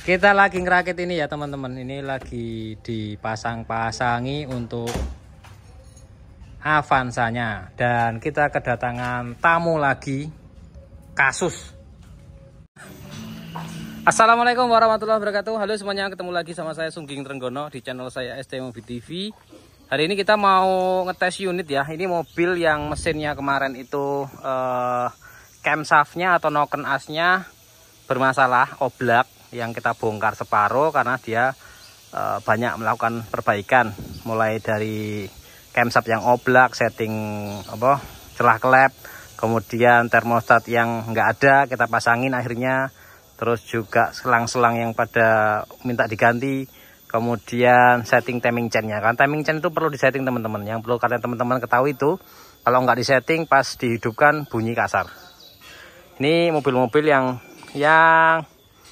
Kita lagi ngerakit ini ya teman-teman. Ini lagi dipasang-pasangi untuk Avanzanya. Dan kita kedatangan tamu lagi, Kasus. Assalamualaikum warahmatullahi wabarakatuh. Halo semuanya, ketemu lagi sama saya Sungging Trenggono di channel saya ST Mobil TV. Hari ini kita mau ngetes unit ya. Ini mobil yang mesinnya kemarin itu camshaftnya atau noken asnya bermasalah, oblak, yang kita bongkar separuh karena dia banyak melakukan perbaikan, mulai dari camshaft yang oblak, setting celah klep, kemudian termostat yang nggak ada kita pasangin akhirnya, terus juga selang-selang yang pada minta diganti, kemudian setting timing chainnya. Kan timing chain itu perlu disetting teman-teman. Yang perlu kalian teman-teman ketahui itu kalau nggak disetting pas dihidupkan bunyi kasar. Ini mobil-mobil yang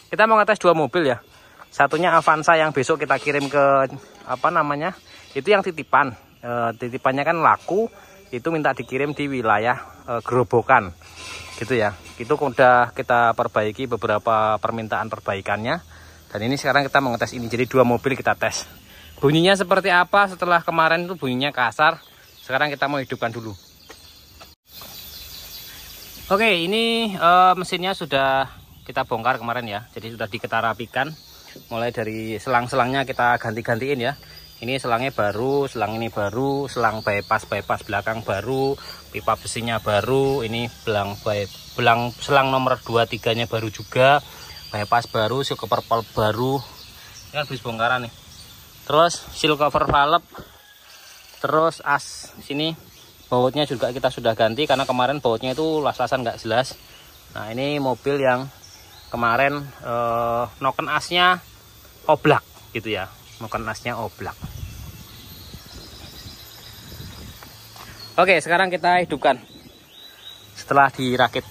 kita mau ngetes dua mobil ya. Satunya Avanza yang besok kita kirim ke itu yang titipan. Titipannya kan laku, itu minta dikirim di wilayah Gerobokan gitu ya. Itu udah kita perbaiki beberapa permintaan perbaikannya. Dan ini sekarang kita mau ngetes ini. Jadi dua mobil kita tes. Bunyinya seperti apa setelah kemarin itu bunyinya kasar. Sekarang kita mau hidupkan dulu. Oke, ini mesinnya sudah kita bongkar kemarin ya, jadi sudah diketarapikan. Mulai dari selang-selangnya kita ganti-gantiin ya. Ini selangnya baru, selang ini baru, selang bypass belakang baru, pipa besinya baru, ini selang nomor 2-3 nya baru juga, bypass baru, seal cover valve baru. Ini kan habis bongkaran nih. Terus seal cover valve, terus as sini bautnya juga kita sudah ganti karena kemarin bautnya itu las-lasan nggak jelas. Nah, ini mobil yang kemarin noken asnya oblak gitu ya, noken asnya oblak. Oke, sekarang kita hidupkan setelah dirakit.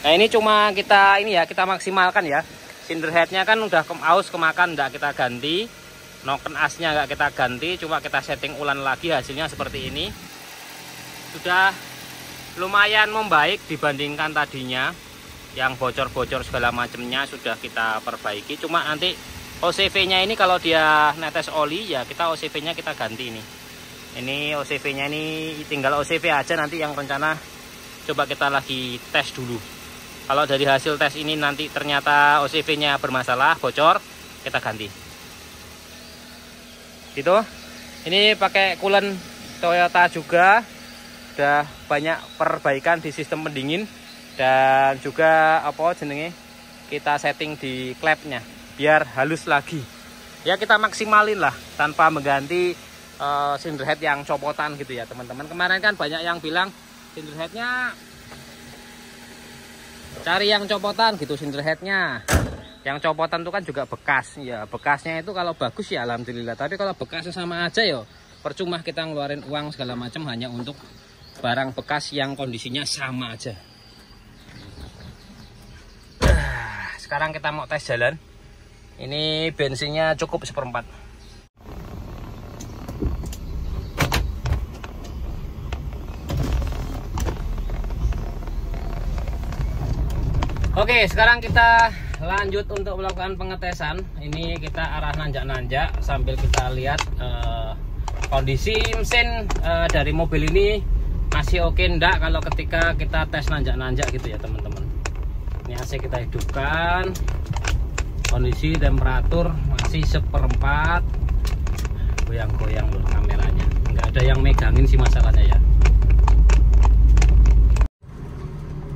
Nah, ini cuma kita maksimalkan ya. Cylinder headnya kan udah aus kemakan, nggak kita ganti. Noken asnya nggak kita ganti, cuma kita setting ulang lagi. Hasilnya seperti ini. Sudah lumayan membaik dibandingkan tadinya yang bocor-bocor segala macamnya sudah kita perbaiki. Cuma nanti OCV nya ini kalau dia netes oli ya kita OCV nya kita ganti ini. Ini OCV nya ini tinggal OCV aja, nanti yang rencana coba kita lagi tes dulu. Kalau dari hasil tes ini nanti ternyata OCV nya bermasalah, bocor, kita ganti. Gitu. Ini pakai coolant Toyota juga. Udah banyak perbaikan di sistem pendingin dan juga kita setting di klepnya biar halus lagi ya. Kita maksimalin lah tanpa mengganti cylinder head yang copotan gitu ya teman-teman. Kemarin kan banyak yang bilang cylinder headnya cari yang copotan gitu. Cylinder headnya yang copotan itu kan juga bekas ya. Bekasnya itu kalau bagus ya alhamdulillah, tapi kalau bekasnya sama aja ya percuma kita ngeluarin uang segala macam hanya untuk barang bekas yang kondisinya sama aja. Sekarang kita mau tes jalan. Ini bensinnya cukup 1/4. Oke, sekarang kita lanjut untuk melakukan pengetesan. Ini kita arah nanjak-nanjak sambil kita lihat kondisi mesin dari mobil ini masih oke enggak kalau ketika kita tes nanjak-nanjak gitu ya teman-teman. Ini AC kita hidupkan, kondisi temperatur masih 1/4. Goyang-goyang loh kameranya, nggak ada yang megangin sih masalahnya ya.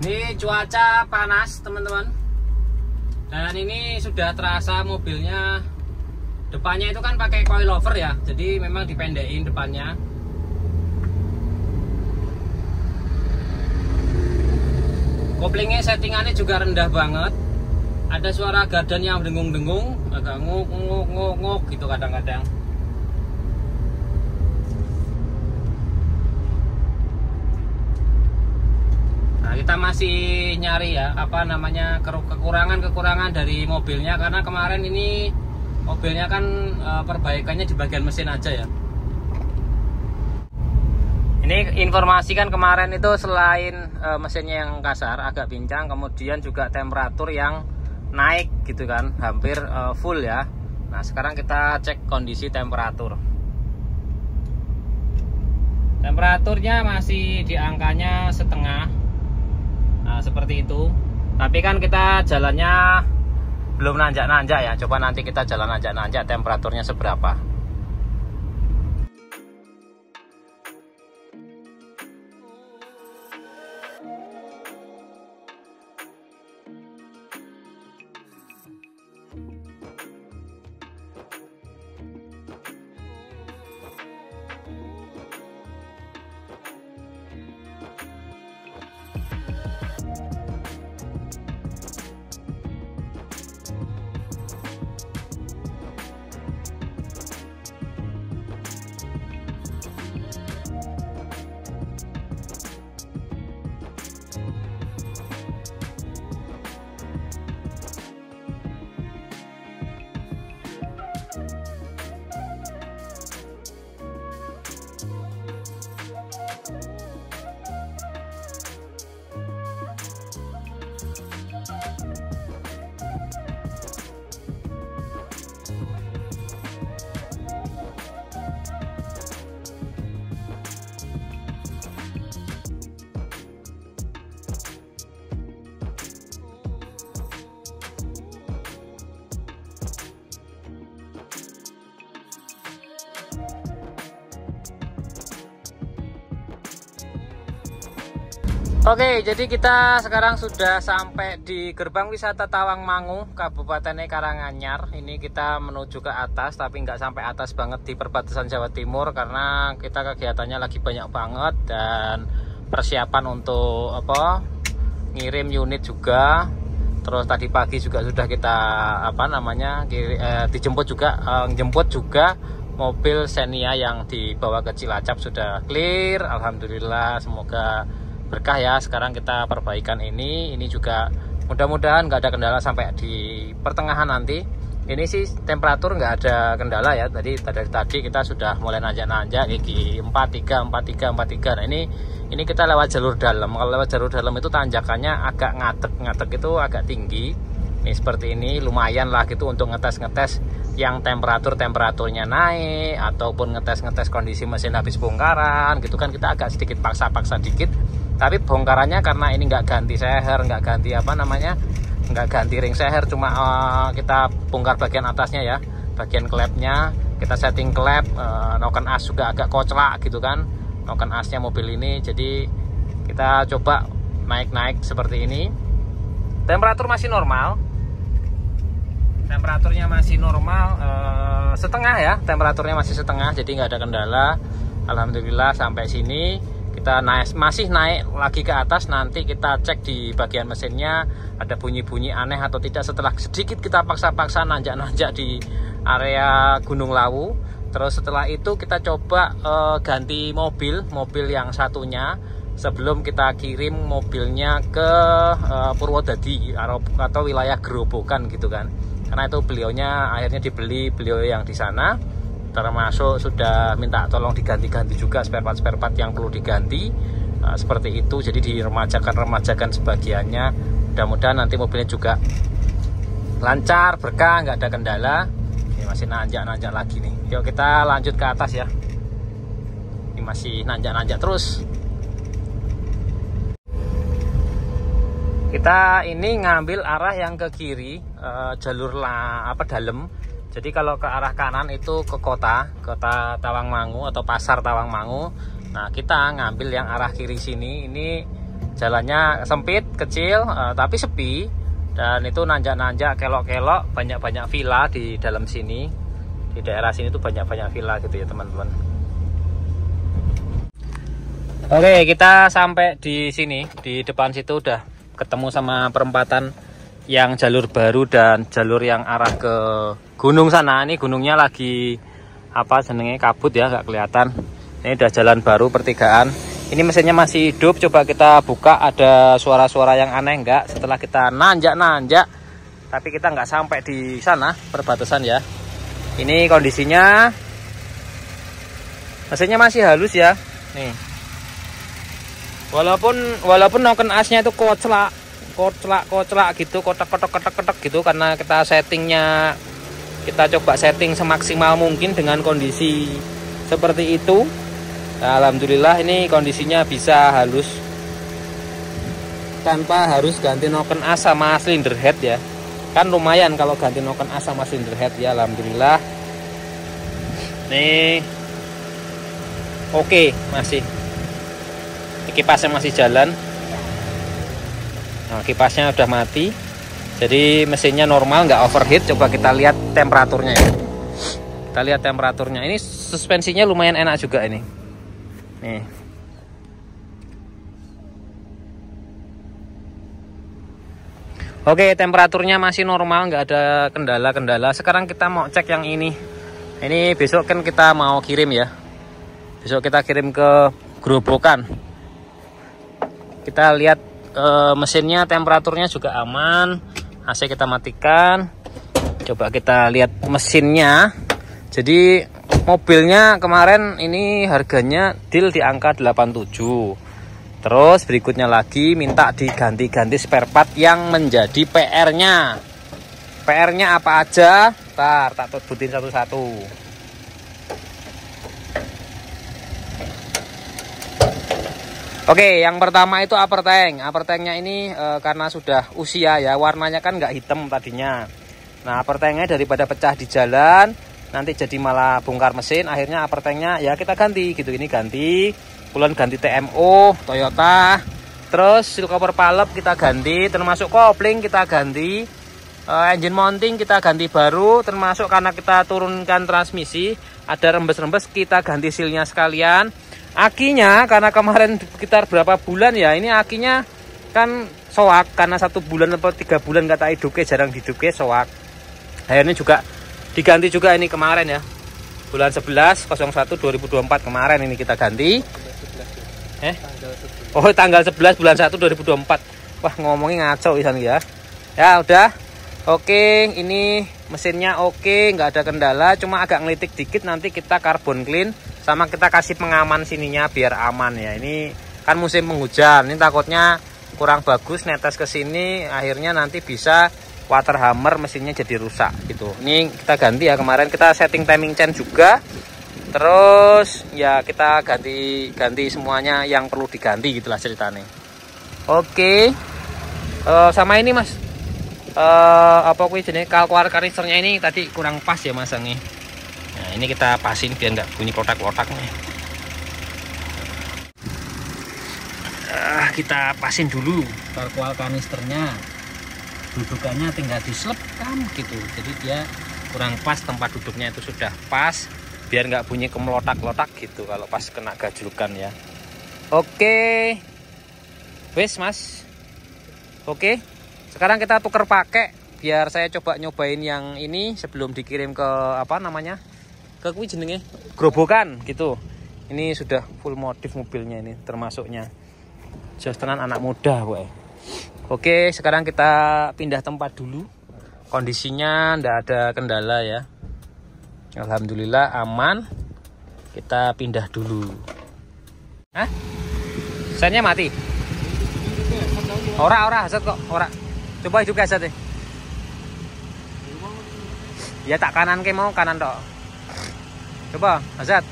Ini cuaca panas teman-teman, dan ini sudah terasa mobilnya depannya itu kan pakai coilover ya, jadi memang dipendekin depannya. Koplingnya settingannya juga rendah banget. Ada suara gardan yang dengung-dengung, agak nguk gitu kadang-kadang. Nah, kita masih nyari ya kekurangan dari mobilnya, karena kemarin ini mobilnya kan perbaikannya di bagian mesin aja ya. Ini informasi kan kemarin itu selain mesinnya yang kasar agak pincang, kemudian juga temperatur yang naik gitu kan, hampir full ya. Nah sekarang kita cek kondisi temperatur. Temperaturnya masih di angkanya setengah, nah seperti itu. Tapi kan kita jalannya belum nanjak-nanjak ya. Coba nanti kita jalan nanjak-nanjak temperaturnya seberapa. Oke, jadi kita sekarang sudah sampai di gerbang wisata Tawangmangu, Kabupaten Karanganyar. Ini kita menuju ke atas, tapi nggak sampai atas banget di perbatasan Jawa Timur karena kita kegiatannya lagi banyak banget dan persiapan untuk ngirim unit juga. Terus tadi pagi juga sudah kita dijemput juga mobil Xenia yang dibawa ke Cilacap sudah clear. Alhamdulillah, semoga berkah ya. Sekarang kita perbaikan ini juga mudah-mudahan nggak ada kendala sampai di pertengahan nanti. Ini sih temperatur nggak ada kendala ya. Dari tadi kita sudah mulai nanjak-nanjak gigi 43. Nah ini kita lewat jalur dalam. Kalau lewat jalur dalam itu tanjakannya agak ngadeg itu agak tinggi. Ini seperti ini, lumayan lah gitu untuk ngetes yang temperaturnya naik ataupun ngetes kondisi mesin habis bongkaran gitu kan. Kita agak sedikit paksa dikit. Tapi bongkarannya karena ini nggak ganti seher, nggak ganti ring seher, cuma kita bongkar bagian atasnya ya, bagian klepnya kita setting klep, noken as juga agak koclak gitu kan, noken asnya mobil ini. Jadi kita coba naik seperti ini. Temperatur masih normal, temperaturnya masih normal, setengah ya, temperaturnya masih setengah, jadi nggak ada kendala. Alhamdulillah sampai sini. Kita masih naik lagi ke atas, nanti kita cek di bagian mesinnya ada bunyi-bunyi aneh atau tidak. Setelah sedikit kita paksa-paksa nanjak di area Gunung Lawu. Terus setelah itu kita coba ganti mobil yang satunya sebelum kita kirim mobilnya ke Purwodadi atau wilayah Gerobokan gitu kan. Karena itu beliaunya akhirnya dibeli beliau yang di sana. Termasuk sudah minta tolong diganti-ganti juga spare part yang perlu diganti, seperti itu. Jadi diremajakan sebagiannya. Mudah-mudahan nanti mobilnya juga lancar, berkah, nggak ada kendala. Ini masih nanjak lagi nih. Yuk kita lanjut ke atas ya. Ini masih nanjak terus. Kita ini ngambil arah yang ke kiri, jalur dalam. Jadi kalau ke arah kanan itu ke kota Tawangmangu atau pasar Tawangmangu. Nah kita ngambil yang arah kiri sini. Ini jalannya sempit, kecil, tapi sepi. Dan itu nanjak kelok-kelok, banyak villa di dalam sini. Di daerah sini tuh banyak villa gitu ya teman-teman. Oke, kita sampai di sini. Di depan situ udah ketemu sama perempatan yang jalur baru dan jalur yang arah ke gunung sana. Ini gunungnya lagi kabut ya, nggak kelihatan. Ini udah jalan baru pertigaan. Ini mesinnya masih hidup, coba kita buka ada suara-suara yang aneh enggak setelah kita nanjak. Tapi kita nggak sampai di sana perbatasan ya. Ini kondisinya mesinnya masih halus ya. Nih Walaupun noken asnya itu koclak gitu, kotak gitu, karena kita settingnya, kita coba setting semaksimal mungkin dengan kondisi seperti itu. Nah, alhamdulillah ini kondisinya bisa halus tanpa harus ganti noken as sama cylinder head ya. Kan lumayan kalau ganti noken as sama cylinder head ya, alhamdulillah. Nih oke, masih kipasnya masih jalan. Nah, kipasnya udah mati, jadi mesinnya normal, nggak overheat. Coba kita lihat temperaturnya ya. Kita lihat temperaturnya. Ini suspensinya lumayan enak juga ini. Nih. Oke, temperaturnya masih normal, nggak ada kendala-kendala. Sekarang kita mau cek yang ini. Ini besok kan kita mau kirim ya. Besok kita kirim ke Grobogan. Kita lihat mesinnya, temperaturnya juga aman. AC kita matikan. Coba kita lihat mesinnya. Jadi mobilnya kemarin ini harganya deal di angka 87. Terus berikutnya lagi minta diganti-ganti spare part yang menjadi PR-nya. PR-nya apa aja? Ntar tak sebutin satu-satu. Oke, yang pertama itu upper tank. Upper tanknya ini karena sudah usia ya, warnanya kan nggak hitam tadinya. Nah, upper tanknya daripada pecah di jalan, nanti jadi malah bongkar mesin. Akhirnya upper tanknya ya kita ganti gitu. Ini ganti, kemudian ganti TMO Toyota. Terus seal cover palep kita ganti, termasuk kopling kita ganti. Engine mounting kita ganti baru, termasuk karena kita turunkan transmisi, ada rembes-rembes kita ganti sealnya sekalian. Akinya karena kemarin sekitar berapa bulan ya, ini akinya kan soak karena 1 bulan atau 3 bulan kata hiduke, jarang hiduke soak. Akhirnya juga diganti juga ini kemarin ya, bulan 11/01/2024 kemarin ini kita ganti. Oh, tanggal 11 bulan 1 2024. Wah, ngomongnya ngaco isan ya. Ya udah. Oke, ini mesinnya oke, nggak ada kendala, cuma agak ngelitik dikit. Nanti kita carbon clean sama kita kasih pengaman sininya biar aman ya. Ini kan musim penghujan, ini takutnya kurang bagus netes ke sini, akhirnya nanti bisa water hammer, mesinnya jadi rusak gitu. Ini kita ganti ya, kemarin kita setting timing chain juga. Terus ya kita ganti semuanya yang perlu diganti gitulah ceritanya. Oke. Sama ini Mas. Apa kuwi jenenge kalkuar karisernya ini tadi kurang pas ya masangnya. Nah, ini kita pasin biar nggak bunyi kotak-kotak nih. Kita pasin dulu kalkuar kanisternya. Dudukannya tinggal diselepkan gitu. Jadi dia kurang pas, tempat duduknya itu sudah pas biar nggak bunyi kemelotak-lotak gitu kalau pas kena gajlukan ya. Oke. Wes Mas. Oke. Sekarang kita tuker pakai biar saya coba nyobain yang ini sebelum dikirim ke apa namanya, ke kuwi jenenge Grobogan gitu. Ini sudah full modif mobilnya ini termasuknya. Jos tenan anak muda gue. Oke, sekarang kita pindah tempat dulu. Kondisinya ndak ada kendala ya. Alhamdulillah aman. Kita pindah dulu. Hah? Sennya mati. Ora hasad kok, ora. Coba juga hasad deh. Ya tak kanan ke mau kanan tok. Coba hasad.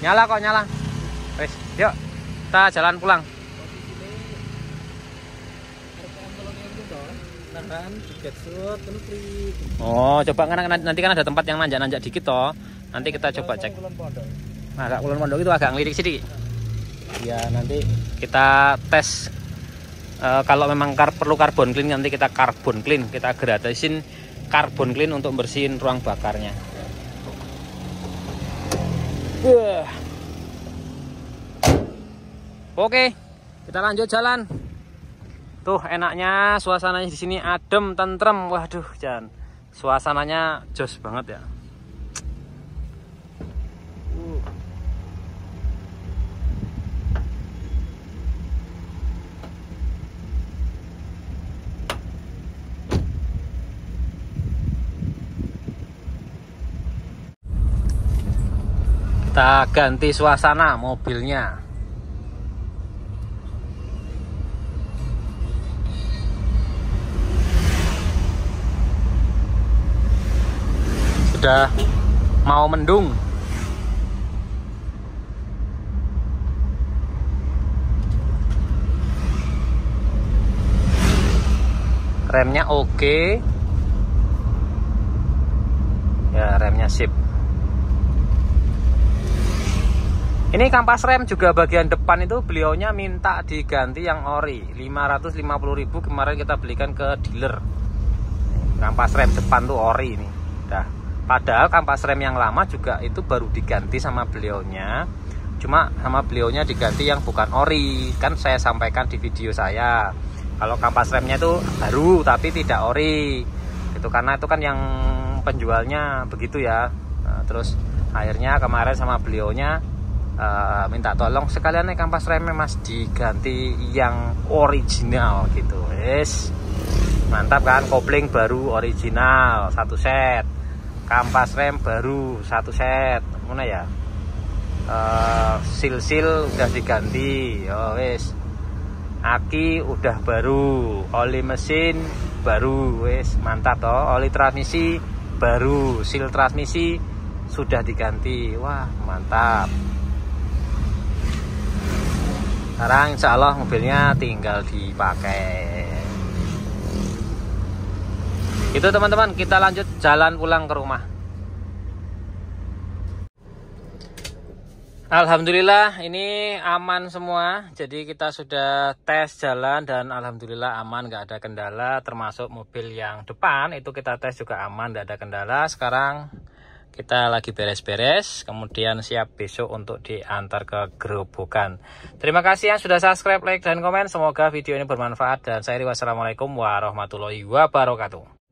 Nyala kok, nyala. Wes, yuk. Kita jalan pulang. Oh, coba kan nanti kan ada tempat yang nanjak-nanjak dikit toh. Nanti kita coba cek. Nah, agak Kulon Pondok itu agak ngelirik sedikit. Ya, nanti kita tes. Kalau memang perlu carbon clean, nanti kita carbon clean, kita gratisin carbon clean untuk bersihin ruang bakarnya. Oke, kita lanjut jalan. Tuh enaknya suasananya di sini adem, tentrem. Waduh, Jan, suasananya jos banget ya. Kita ganti suasana mobilnya. Sudah mau mendung. Remnya oke. Ya, remnya sip. Ini kampas rem juga bagian depan itu beliaunya minta diganti yang ori 550.000. Kemarin kita belikan ke dealer. Kampas rem depan tuh ori ini. Dah. Padahal kampas rem yang lama juga itu baru diganti sama beliaunya. Cuma sama beliaunya diganti yang bukan ori. Kan saya sampaikan di video saya. Kalau kampas remnya itu baru tapi tidak ori. Itu karena itu kan yang penjualnya begitu ya. Nah, terus akhirnya kemarin sama beliaunya minta tolong sekalian nih kampas remnya mas diganti yang original gitu. Yes, mantap kan, kopling baru original 1 set, kampas rem baru 1 set, mana ya, sil-sil udah diganti, oh wes, aki udah baru, oli mesin baru, wes mantap toh, oli transmisi baru, sil transmisi sudah diganti, wah mantap. Sekarang insya Allah mobilnya tinggal dipakai. Itu teman-teman, kita lanjut jalan pulang ke rumah. Alhamdulillah ini aman semua. Jadi kita sudah tes jalan dan alhamdulillah aman, nggak ada kendala. Termasuk mobil yang depan itu kita tes juga aman, nggak ada kendala. Sekarang kita lagi beres-beres, kemudian siap besok untuk diantar ke gerobokan. Terima kasih yang sudah subscribe, like, dan komen. Semoga video ini bermanfaat dan saya wassalamualaikum warahmatullahi wabarakatuh.